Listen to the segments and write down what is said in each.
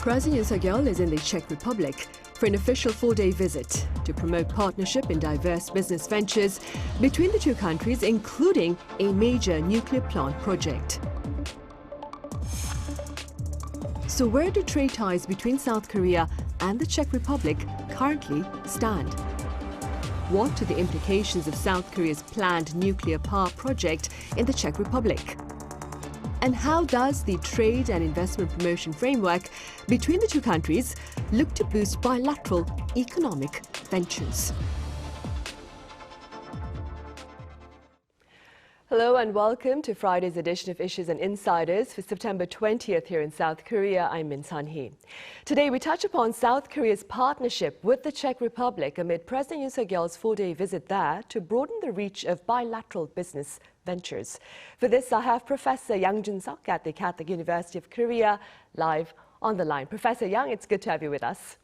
President Yoon Suk Yeol is in the Czech Republic for an official 4-day visit to promote partnership in diverse business ventures between the two countries, including a major nuclear plant project. So where do trade ties between South Korea and the Czech Republic currently stand? What are the implications of South Korea's planned nuclear power project in the Czech Republic? And how does the trade and investment promotion framework between the two countries look to boost bilateral economic ventures? Hello and welcome to Friday's edition of Issues and Insiders for September 20th here in South Korea. I'm Min Sunhee. Today we touch upon South Korea's partnership with the Czech Republic amid President Yoon Suk Yeol's 4-day visit there to broaden the reach of bilateral business ventures. For this, I have Professor Yang Jun-sok at the Catholic University of Korea live on the line. Professor Yang, it's good to have you with us.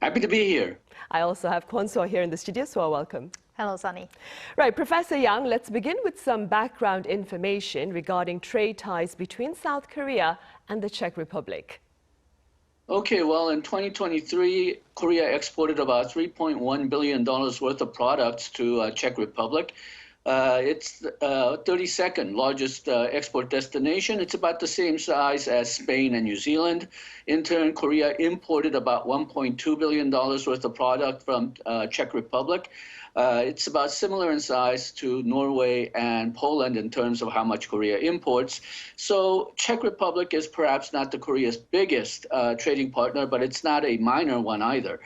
Happy to be here. I also have Kwon Soa here in the studio, so welcome. Hello, Sunny. Right, Professor Yang, let's begin with some background information regarding trade ties between South Korea and the Czech Republic. Okay, well, in 2023, Korea exported about $3.1 billion worth of products to Czech Republic. It's 32nd largest export destination. It's about the same size as Spain and New Zealand. In turn, Korea imported about $1.2 billion worth of product from Czech Republic. It's about similar in size to Norway and Poland in terms of how much Korea imports. So Czech Republic is perhaps not the Korea's biggest trading partner, but it's not a minor one either.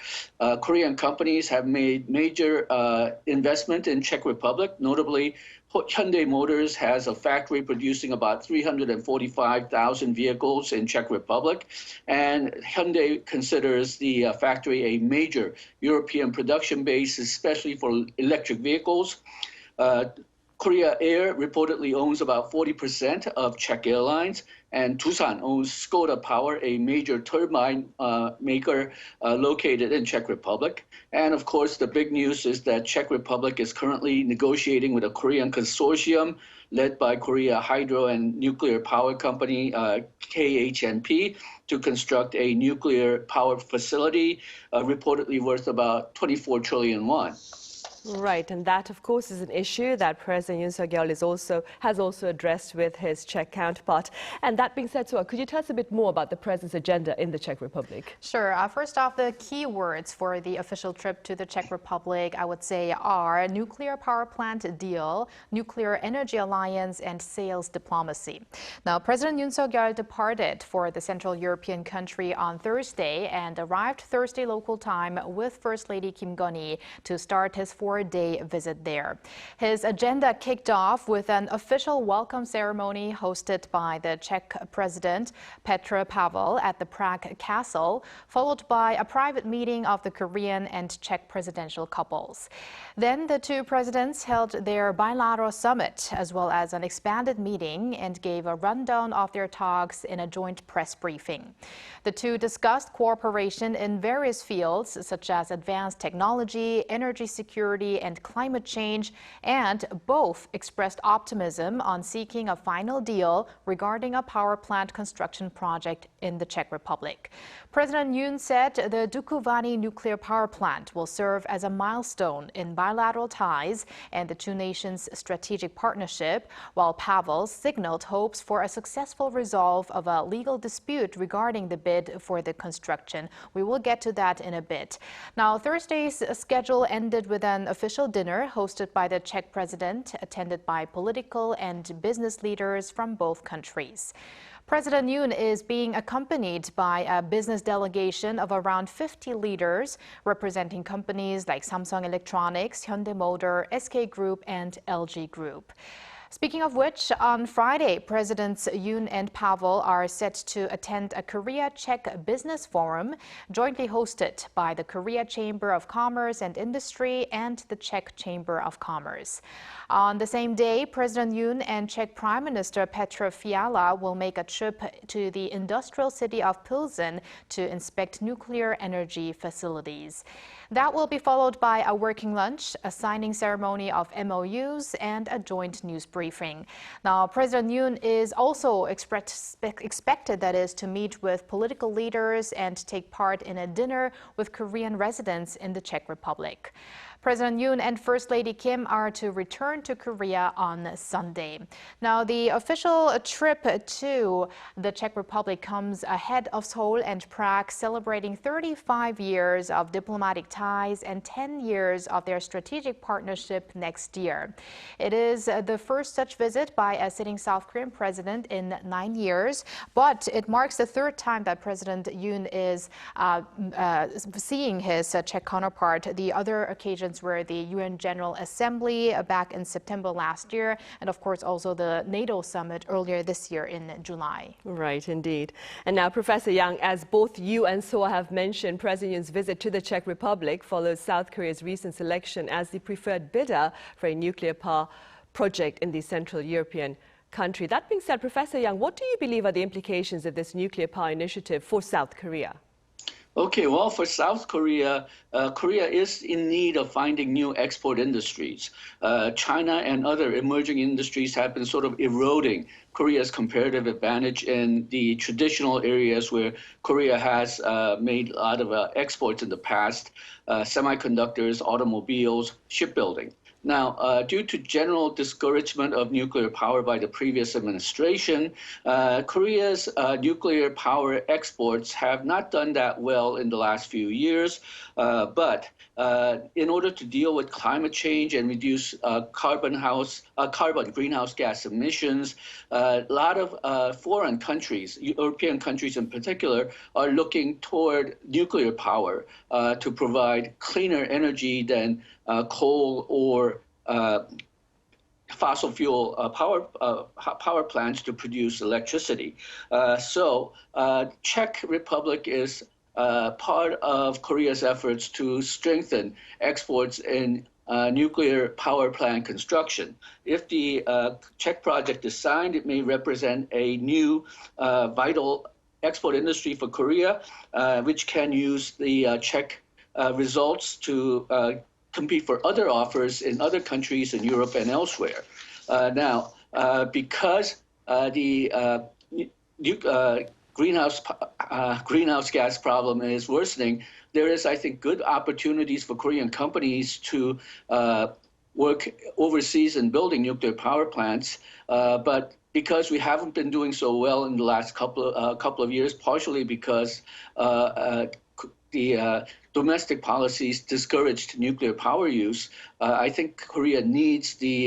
Korean companies have made major investment in Czech Republic. Notably, Hyundai Motors has a factory producing about 345,000 vehicles in Czech Republic, and Hyundai considers the factory a major European production base, especially for electric vehicles. Korea Air reportedly owns about 40% of Czech Airlines, and Tusan owns Skoda Power, a major turbine maker located in Czech Republic. And of course, the big news is that Czech Republic is currently negotiating with a Korean consortium led by Korea Hydro and Nuclear Power Company, KHNP, to construct a nuclear power facility reportedly worth about 24 trillion won. Right, and that, of course, is an issue that President Yoon Suk Yeol has also addressed with his Czech counterpart. And that being said, Soa, could you tell us a bit more about the President's agenda in the Czech Republic? Sure. First off, the key words for the official trip to the Czech Republic, I would say, are nuclear power plant deal, nuclear energy alliance, and sales diplomacy. Now, President Yoon Suk Yeol departed for the Central European country on Thursday and arrived Thursday local time with First Lady Kim Gun-hee to start his 4-day visit there. His agenda kicked off with an official welcome ceremony hosted by the Czech President Petr Pavel at the Prague Castle, followed by a private meeting of the Korean and Czech presidential couples. Then the two presidents held their bilateral summit, as well as an expanded meeting, and gave a rundown of their talks in a joint press briefing. The two discussed cooperation in various fields, such as advanced technology, energy security, and climate change, and both expressed optimism on seeking a final deal regarding a power plant construction project in the Czech Republic. President Yoon said the Dukovany nuclear power plant will serve as a milestone in bilateral ties and the two nations' strategic partnership, while Pavel signaled hopes for a successful resolve of a legal dispute regarding the bid for the construction. We will get to that in a bit. Now, Thursday's schedule ended with an official dinner hosted by the Czech president, attended by political and business leaders from both countries. President Yoon is being accompanied by a business delegation of around 50 leaders representing companies like Samsung Electronics, Hyundai Motor, SK Group, and LG Group. Speaking of which, on Friday, Presidents Yoon and Pavel are set to attend a Korea-Czech business forum jointly hosted by the Korea Chamber of Commerce and Industry and the Czech Chamber of Commerce. On the same day, President Yoon and Czech Prime Minister Petr Fiala will make a trip to the industrial city of Pilsen to inspect nuclear energy facilities. That will be followed by a working lunch, a signing ceremony of MOUs, and a joint news briefing. briefing. Now, President Yoon is also expected, that is, to meet with political leaders and take part in a dinner with Korean residents in the Czech Republic. President Yoon and First Lady Kim are to return to Korea on Sunday. Now, the official trip to the Czech Republic comes ahead of Seoul and Prague celebrating 35 years of diplomatic ties and 10 years of their strategic partnership next year. It is the first such visit by a sitting South Korean president in 9 years, but it marks the third time that President Yoon is seeing his Czech counterpart. The other occasions were the UN General Assembly back in September last year, and of course also the NATO summit earlier this year in July. Right, indeed. And now, Professor Yang, as both you and Soa have mentioned, President Yoon's visit to the Czech Republic follows South Korea's recent selection as the preferred bidder for a nuclear power project in the Central European country. That being said, Professor Yang, what do you believe are the implications of this nuclear power initiative for South Korea? Okay, well, for South Korea, Korea is in need of finding new export industries. China and other emerging industries have been sort of eroding Korea's comparative advantage in the traditional areas where Korea has made a lot of exports in the past, semiconductors, automobiles, shipbuilding. Now, due to general discouragement of nuclear power by the previous administration, Korea's nuclear power exports have not done that well in the last few years. But in order to deal with climate change and reduce carbon greenhouse gas emissions, a lot of foreign countries, European countries in particular, are looking toward nuclear power to provide cleaner energy than coal or fossil fuel power plants to produce electricity. So Czech Republic is part of Korea's efforts to strengthen exports in nuclear power plant construction. If the Czech project is signed, it may represent a new vital export industry for Korea, which can use the Czech results to compete for other offers in other countries in Europe and elsewhere. Now, because the greenhouse gas problem is worsening, there is, I think, good opportunities for Korean companies to work overseas in building nuclear power plants. But because we haven't been doing so well in the last couple of years, partially because the domestic policies discouraged nuclear power use, I think Korea needs the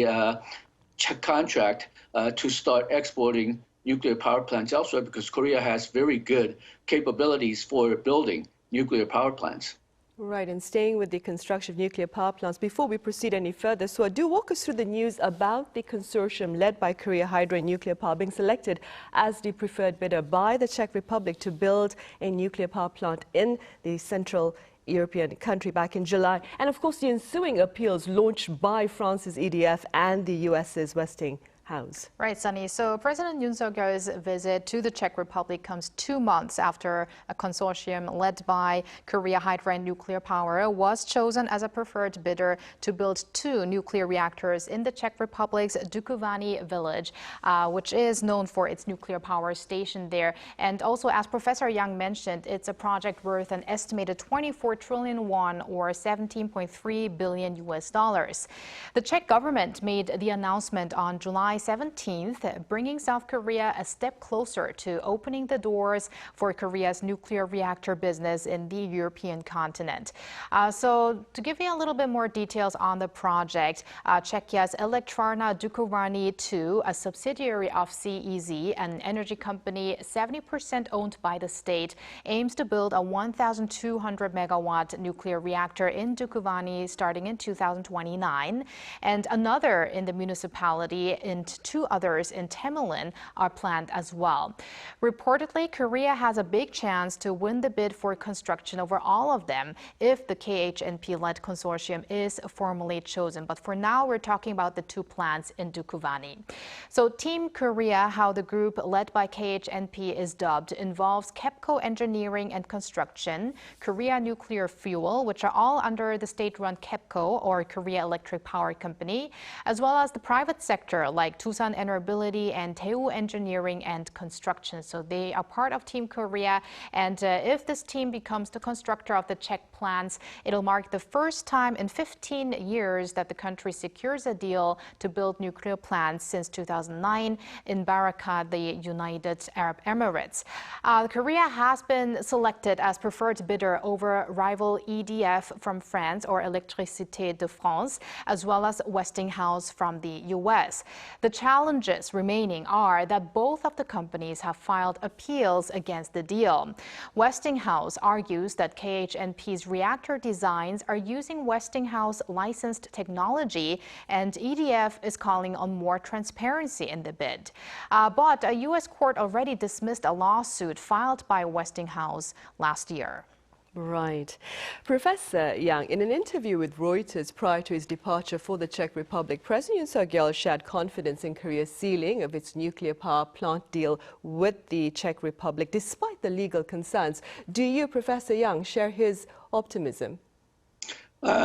Czech contract to start exporting nuclear power plants elsewhere, because Korea has very good capabilities for building nuclear power plants. Right, and staying with the construction of nuclear power plants, before we proceed any further, so do walk us through the news about the consortium led by Korea Hydro and Nuclear Power being selected as the preferred bidder by the Czech Republic to build a nuclear power plant in the Central European country back in July. And of course, the ensuing appeals launched by France's EDF and the US's Westinghouse. Right, Sunny. So President Yoon Suk Yeol's visit to the Czech Republic comes 2 months after a consortium led by Korea Hydro and Nuclear Power was chosen as a preferred bidder to build 2 nuclear reactors in the Czech Republic's Dukovany village, which is known for its nuclear power station there. And also, as Professor Yang mentioned, it's a project worth an estimated 24 trillion won or $17.3 billion. The Czech government made the announcement on July 17th, bringing South Korea a step closer to opening the doors for Korea's nuclear reactor business in the European continent. So to give you a little bit more details on the project, Czechia's Elektrárna Dukovany 2, a subsidiary of CEZ, an energy company 70% owned by the state, aims to build a 1,200 megawatt nuclear reactor in Dukovany starting in 2029, and another in the municipality, and 2 others in Temelin are planned as well. Reportedly, Korea has a big chance to win the bid for construction over all of them if the KHNP-led consortium is formally chosen. But for now, we're talking about the 2 plants in Dukovany. So Team Korea, how the group led by KHNP is dubbed, involves KEPCO Engineering and Construction, Korea Nuclear Fuel, which are all under the state-run KEPCO or Korea Electric Power Company, as well as the private sector like like Tusan Enerbility and Daewoo Engineering and Construction. So they are part of Team Korea. And if this team becomes the constructor of the Czech plants, it'll mark the first time in 15 years that the country secures a deal to build nuclear plants since 2009 in Barakah, the United Arab Emirates. Korea has been selected as preferred bidder over rival EDF from France, or Électricité de France, as well as Westinghouse from the U.S. The challenges remaining are that both of the companies have filed appeals against the deal. Westinghouse argues that KHNP's reactor designs are using Westinghouse licensed technology, and EDF is calling on more transparency in the bid. But a U.S. court already dismissed a lawsuit filed by Westinghouse last year. Right. Professor Yang, in an interview with Reuters prior to his departure for the Czech Republic, President Yoon Suk Yeol shared confidence in Korea's sealing of its nuclear power plant deal with the Czech Republic, despite the legal concerns. Do you, Professor Yang, share his optimism?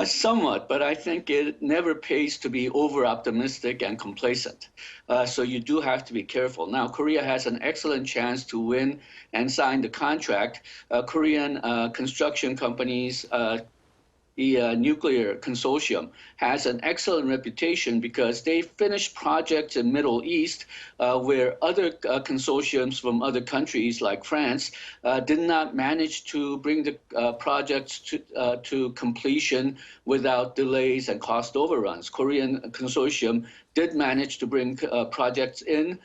Somewhat, but I think it never pays to be over-optimistic and complacent. So you do have to be careful. Now, Korea has an excellent chance to win and sign the contract. Korean construction companies, the nuclear consortium, has an excellent reputation because they finish projects in Middle East where other consortiums from other countries like France did not manage to bring the projects to completion without delays and cost overruns. Korean consortium did manage to bring projects in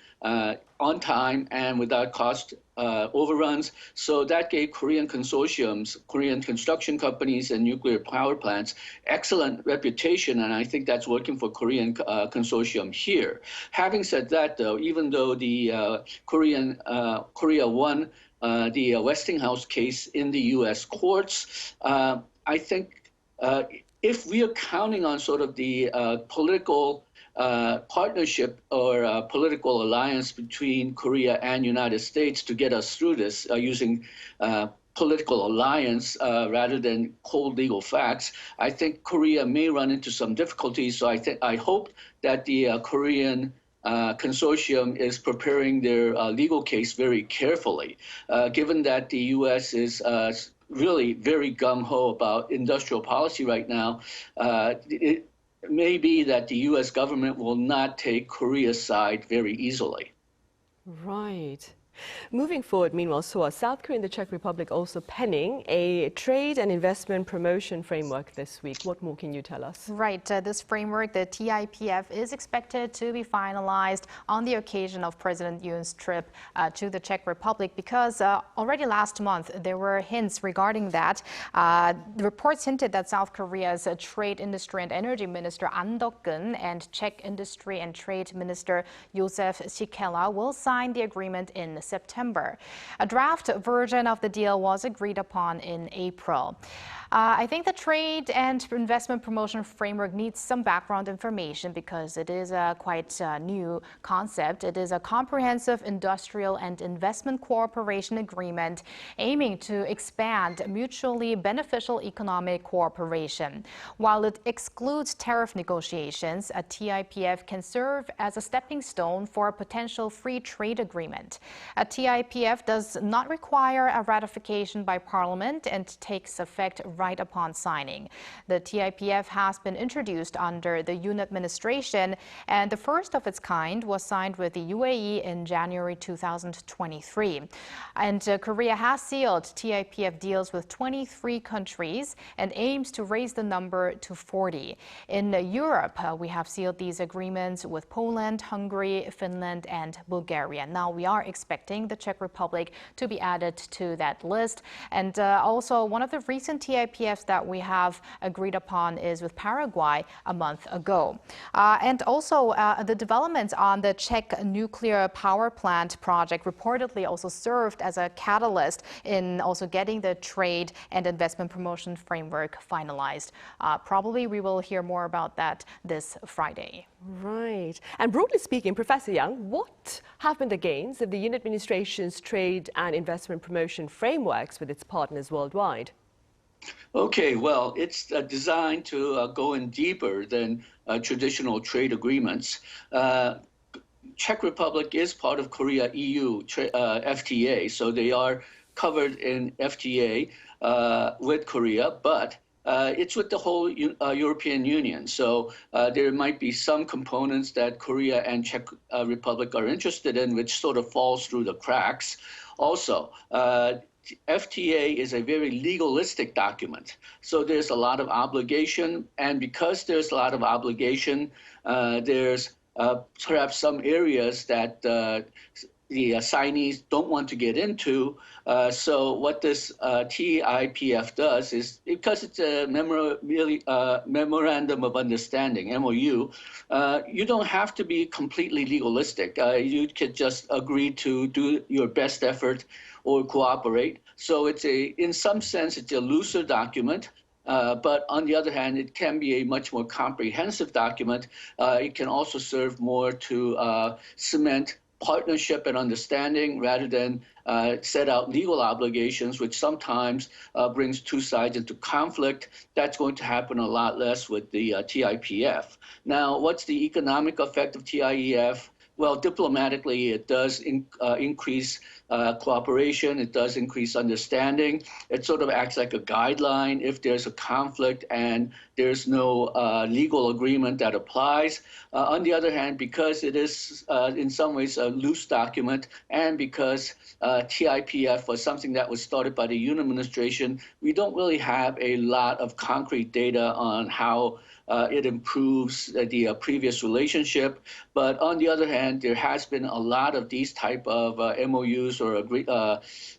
on time and without cost overruns. So that gave Korean consortiums, Korean construction companies and nuclear power plants excellent reputation, and I think that's working for Korean consortium here. Having said that, though, even though the Korea won the Westinghouse case in the U.S. courts, I think if we are counting on sort of the political partnership or political alliance between Korea and United States to get us through this using political alliance rather than cold legal facts, I think Korea may run into some difficulties. So I hope that the Korean consortium is preparing their legal case very carefully, given that the U.S. is really very gung-ho about industrial policy right now. It may be that the U.S. government will not take Korea's side very easily. Right. Moving forward, meanwhile, South Korea and the Czech Republic also penning a trade and investment promotion framework this week. What more can you tell us? Right. This framework, the TIPF, is expected to be finalized on the occasion of President Yoon's trip to the Czech Republic, because already last month there were hints regarding that. The reports hinted that South Korea's Trade, Industry and Energy Minister An Dok-keun and Czech Industry and Trade Minister Josef Sikela will sign the agreement in September. A draft version of the deal was agreed upon in April. I think the trade and investment promotion framework needs some background information because it is a quite new concept. It is a comprehensive industrial and investment cooperation agreement aiming to expand mutually beneficial economic cooperation. While it excludes tariff negotiations, a TIPF can serve as a stepping stone for a potential free trade agreement. A TIPF does not require a ratification by Parliament and takes effect right upon signing. The TIPF has been introduced under the Yoon administration, and the first of its kind was signed with the UAE in January 2023. And Korea has sealed TIPF deals with 23 countries and aims to raise the number to 40. In Europe, we have sealed these agreements with Poland, Hungary, Finland, and Bulgaria. Now we are expecting the Czech Republic to be added to that list. And also one of the recent TIPFs that we have agreed upon is with Paraguay a month ago. And also the developments on the Czech nuclear power plant project reportedly also served as a catalyst in also getting the trade and investment promotion framework finalized. Probably we will hear more about that this Friday. Right. And broadly speaking, Professor Yang, what have been the gains of the Yoon administration's trade and investment promotion frameworks with its partners worldwide? Okay, well, it's designed to go in deeper than traditional trade agreements. Czech Republic is part of Korea-EU FTA, so they are covered in FTA with Korea, but it's with the whole European Union. So there might be some components that Korea and Czech Republic are interested in, which sort of falls through the cracks. Also, FTA is a very legalistic document. So there's a lot of obligation. And because there's a lot of obligation, there's perhaps some areas that the assignees don't want to get into. So what this TIPF does is, because it's a memorandum of understanding, MOU, you don't have to be completely legalistic. You could just agree to do your best effort or cooperate. So it's in some sense, it's a looser document. But on the other hand, it can be a much more comprehensive document. It can also serve more to cement partnership and understanding rather than set out legal obligations, which sometimes brings two sides into conflict. That's going to happen a lot less with the TIPF. Now, what's the economic effect of TIEF? Well, diplomatically, it does increase cooperation. It does increase understanding. It sort of acts like a guideline if there's a conflict and there's no legal agreement that applies. On the other hand, because it is in some ways a loose document, and because TIPF was something that was started by the Yoon administration, we don't really have a lot of concrete data on how it improves the previous relationship. But on the other hand, there has been a lot of these type of MOUs or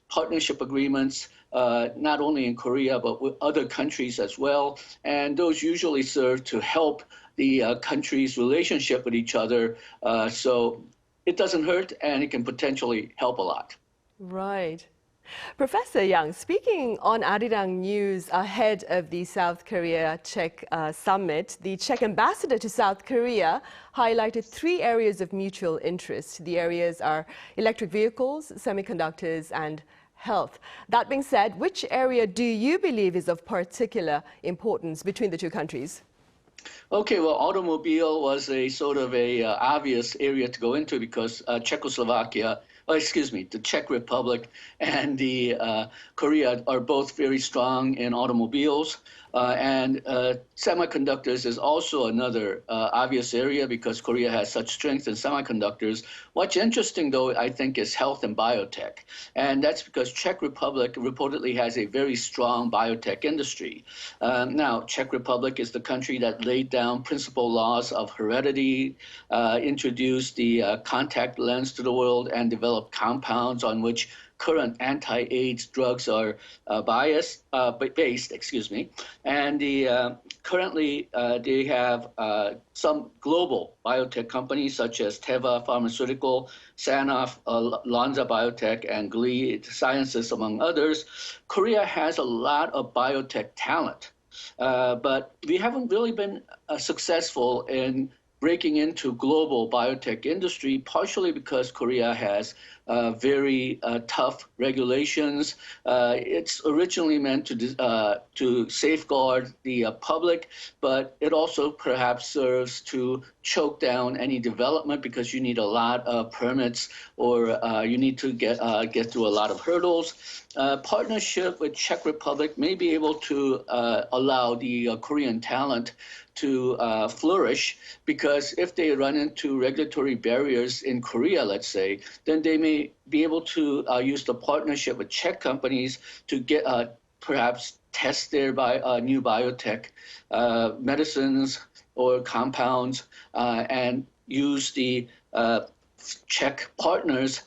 partnership agreements, not only in Korea, but with other countries as well. And those usually serve to help the countries' relationship with each other. So it doesn't hurt, and it can potentially help a lot. Right. Professor Yang, speaking on Arirang News ahead of the South Korea-Czech summit, the Czech ambassador to South Korea highlighted 3 areas of mutual interest. The areas are electric vehicles, semiconductors, and health. That being said, which area do you believe is of particular importance between the two countries? Okay, well, automobile was a sort of a obvious area to go into because the Czech Republic and the Korea are both very strong in automobiles. And semiconductors is also another obvious area because Korea has such strength in semiconductors. What's interesting, though, I think, is health and biotech. And that's because Czech Republic reportedly has a very strong biotech industry. Now, Czech Republic is the country that laid down principal laws of heredity, introduced the contact lens to the world, and developed compounds on which current anti-AIDS drugs are based. And currently they have some global biotech companies such as Teva Pharmaceutical, Sanofi, Lonza Biotech, and Gilead Sciences, among others. Korea has a lot of biotech talent, but we haven't really been successful in breaking into global biotech industry, partially because Korea has very tough regulations. It's originally meant to safeguard the public, but it also perhaps serves to choke down any development because you need a lot of permits or you need to get through a lot of hurdles. Partnership with Czech Republic may be able to allow the Korean talent to flourish, because if they run into regulatory barriers in Korea, let's say, then they may be able to use the partnership with Czech companies to get perhaps test their new biotech medicines or compounds and use the Czech partners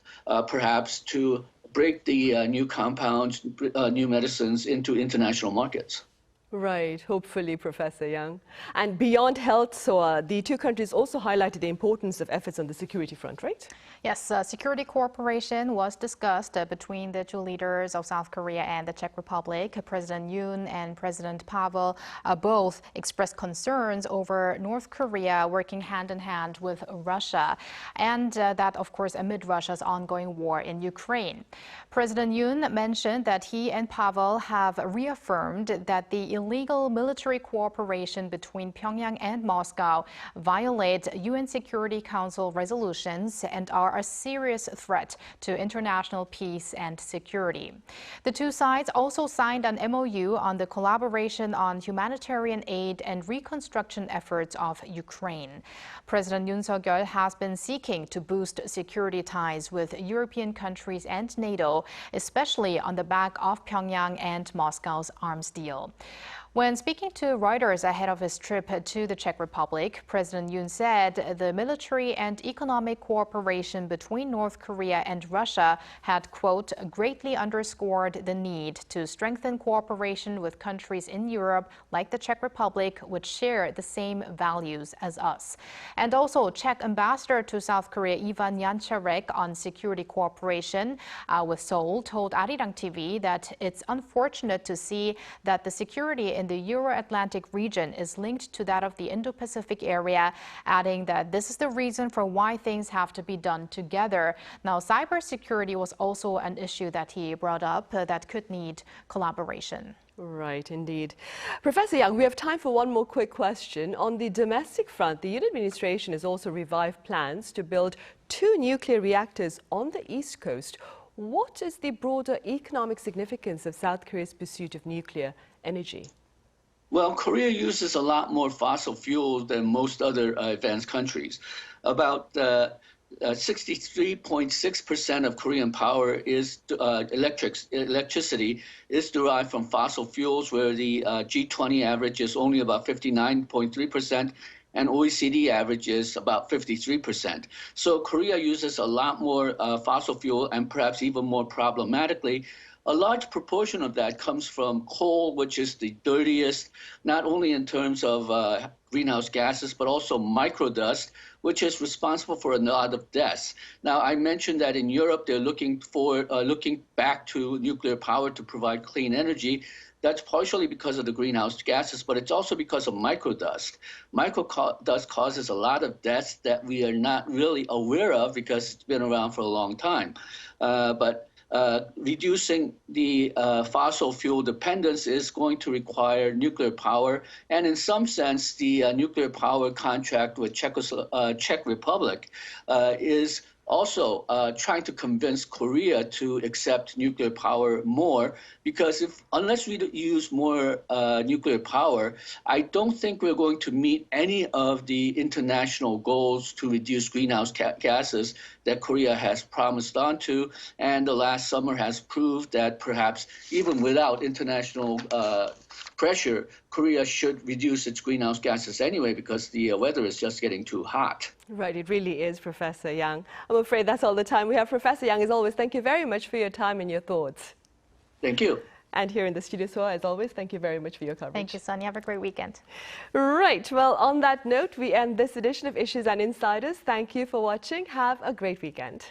perhaps to break the new compounds, new medicines into international markets. Right, hopefully, Professor Yang. And beyond health, Soa, the two countries also highlighted the importance of efforts on the security front, right? Yes, security cooperation was discussed between the two leaders of South Korea and the Czech Republic. President Yoon and President Pavel both expressed concerns over North Korea working hand in hand with Russia, and that, of course, amid Russia's ongoing war in Ukraine. President Yoon mentioned that he and Pavel have reaffirmed that the illegal military cooperation between Pyongyang and Moscow violate UN Security Council resolutions and are a serious threat to international peace and security. The two sides also signed an MOU on the collaboration on humanitarian aid and reconstruction efforts of Ukraine. President Yoon Suk Yeol has been seeking to boost security ties with European countries and NATO, especially on the back of Pyongyang and Moscow's arms deal. When speaking to Reuters ahead of his trip to the Czech Republic, President Yoon said the military and economic cooperation between North Korea and Russia had, quote, greatly underscored the need to strengthen cooperation with countries in Europe like the Czech Republic, which share the same values as us. And also, Czech ambassador to South Korea Ivan Yancharek on security cooperation with Seoul told Arirang TV that it's unfortunate to see that the security in the Euro-Atlantic region is linked to that of the Indo-Pacific area, adding that this is the reason for why things have to be done together. Now, cybersecurity was also an issue that he brought up that could need collaboration. Right, indeed. Professor Yang, we have time for one more quick question. On the domestic front, the Yoon administration has also revived plans to build 2 nuclear reactors on the East Coast. What is the broader economic significance of South Korea's pursuit of nuclear energy? Well, Korea uses a lot more fossil fuels than most other advanced countries. About 63.6% of Korean power is electricity is derived from fossil fuels, where the G20 average is only about 59.3%. And OECD average is about 53%. So Korea uses a lot more fossil fuel, and perhaps even more problematically, a large proportion of that comes from coal, which is the dirtiest, not only in terms of greenhouse gases, but also microdust, which is responsible for a lot of deaths. Now, I mentioned that in Europe, they're looking back to nuclear power to provide clean energy. That's partially because of the greenhouse gases, but it's also because of microdust. Microdust causes a lot of deaths that we are not really aware of because it's been around for a long time. Reducing the fossil fuel dependence is going to require nuclear power. And in some sense, the nuclear power contract with Czech Republic is also trying to convince Korea to accept nuclear power more, because unless we use more nuclear power, I don't think we're going to meet any of the international goals to reduce greenhouse gases that Korea has promised onto. And the last summer has proved that perhaps even without international pressure, Korea should reduce its greenhouse gases anyway, because the weather is just getting too hot. Right, it really is, Professor Yang. I'm afraid that's all the time we have. Professor Yang, as always, thank you very much for your time and your thoughts. Thank you. And here in the studio, Soa, as always, thank you very much for your coverage. Thank you, Sonia. Have a great weekend. Right, well, on that note, we end this edition of Issues and Insiders. Thank you for watching. Have a great weekend.